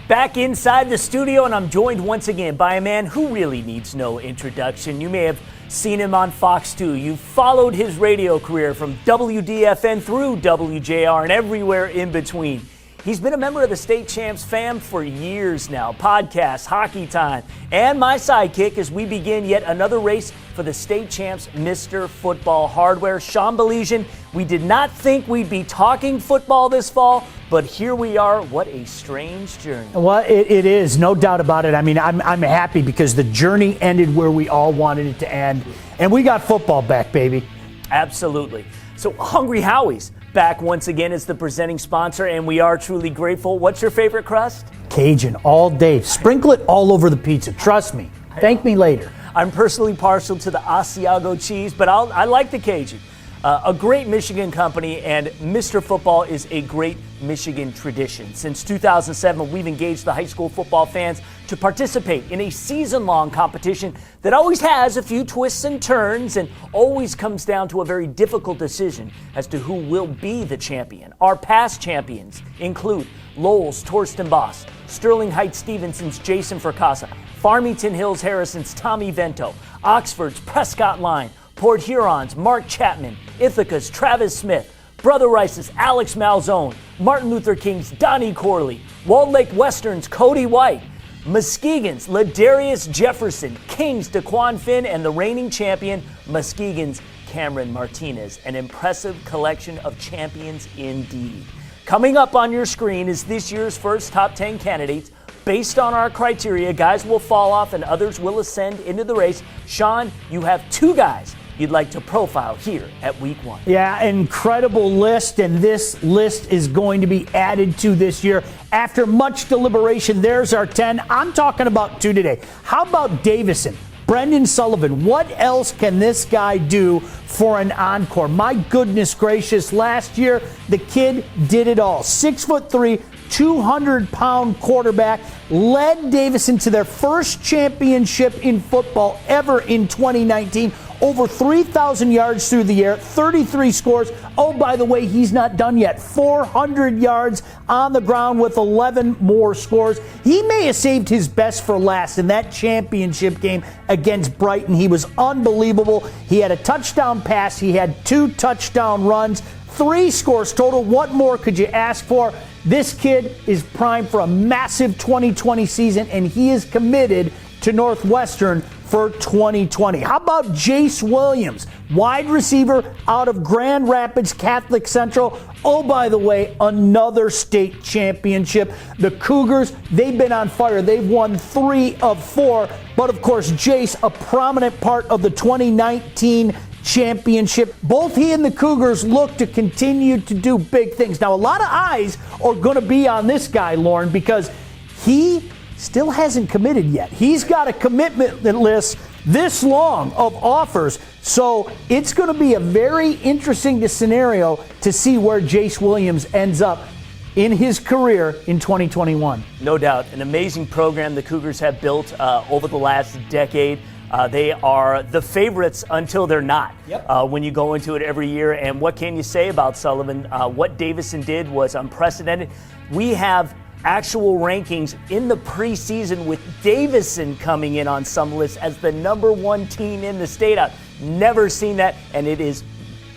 Back inside the studio, and I'm joined once again by a man who really needs no introduction. You may have seen him on Fox 2. You've followed his radio career from WDFN through WJR and everywhere in between. He's been a member of the State Champs fam for years now. Podcasts, Hockey Time, and my sidekick as we begin yet another race for the State Champs Mr. Football Hardware. Sean Belizean, we did not think we'd be talking football this fall, but here we are. What a strange journey. Well, it is, no doubt about it. I mean, I'm happy because the journey ended where we all wanted it to end, and we got football back, baby. Absolutely. So Hungry Howie's back once again as the presenting sponsor, and we are truly grateful. What's your favorite crust? Cajun all day. Sprinkle it all over the pizza. Trust me. Thank me later. I'm personally partial to the Asiago cheese, but I like the Cajun. A great Michigan company, and Mr. Football is a great Michigan tradition. Since 2007, we've engaged the high school football fans to participate in a season-long competition that always has a few twists and turns and always comes down to a very difficult decision as to who will be the champion. Our past champions include Lowell's Torsten Boss, Sterling Heights Stevenson's Jason Fracassa, Farmington Hills Harrison's Tommy Vento, Oxford's Prescott Line, Port Huron's Mark Chapman, Ithaca's Travis Smith, Brother Rice's Alex Malzone, Martin Luther King's Donnie Corley, Walled Lake Western's Cody White, Muskegon's Ladarius Jefferson, King's DeQuan Finn, and the reigning champion, Muskegon's Cameron Martinez. An impressive collection of champions indeed. Coming up on your screen is this year's first top 10 candidates. Based on our criteria, guys will fall off and others will ascend into the race. Sean, you have two guys you'd like to profile here at Week 1. Yeah, incredible list, and this list is going to be added to this year. After much deliberation, there's our 10. I'm talking about two today. How about Davison? Brendan Sullivan, what else can this guy do for an encore? My goodness gracious, last year the kid did it all. 6'3", 200-pound quarterback, led Davison to their first championship in football ever in 2019. Over 3,000 yards through the air, 33 scores. Oh, by the way, he's not done yet. 400 yards on the ground with 11 more scores. He may have saved his best for last in that championship game against Brighton. He was unbelievable. He had a touchdown pass. He had 2 touchdown runs, 3 scores total. What more could you ask for? This kid is primed for a massive 2020 season, and he is committed to Northwestern for 2020. How about Jace Williams, wide receiver out of Grand Rapids Catholic Central? Oh, by the way, another state championship. The Cougars, they've been on fire. They've won 3 of 4. But of course, Jace, a prominent part of the 2019 championship. Both he and the Cougars look to continue to do big things. Now, a lot of eyes are going to be on this guy, Lauren, because he still hasn't committed yet. He's got a commitment list this long of offers. So it's going to be a very interesting scenario to see where Jace Williams ends up in his career in 2021. No doubt. An amazing program the Cougars have built over the last decade. They are the favorites until they're not. Yep. When you go into it every year. And what can you say about Sullivan? What Davison did was unprecedented. We have actual rankings in the preseason with Davison coming in on some lists as the number 1 team in the state. I've never seen that, and it is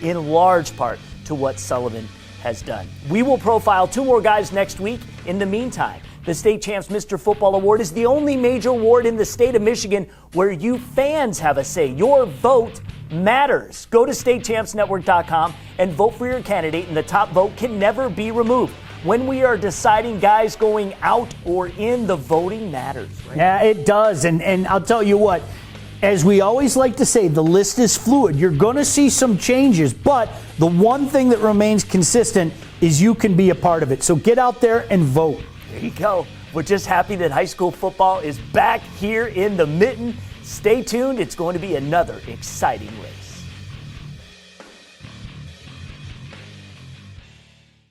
in large part to what Sullivan has done. We will profile 2 more guys next week. In the meantime, the State Champs Mr. Football Award is the only major award in the state of Michigan where you fans have a say. Your vote matters. Go to statechampsnetwork.com and vote for your candidate, and the top vote can never be removed. When we are deciding guys going out or in, the voting matters. Right? Yeah, it does. And I'll tell you what, as we always like to say, the list is fluid. You're going to see some changes, but the one thing that remains consistent is you can be a part of it. So get out there and vote. There you go. We're just happy that high school football is back here in the mitten. Stay tuned. It's going to be another exciting race.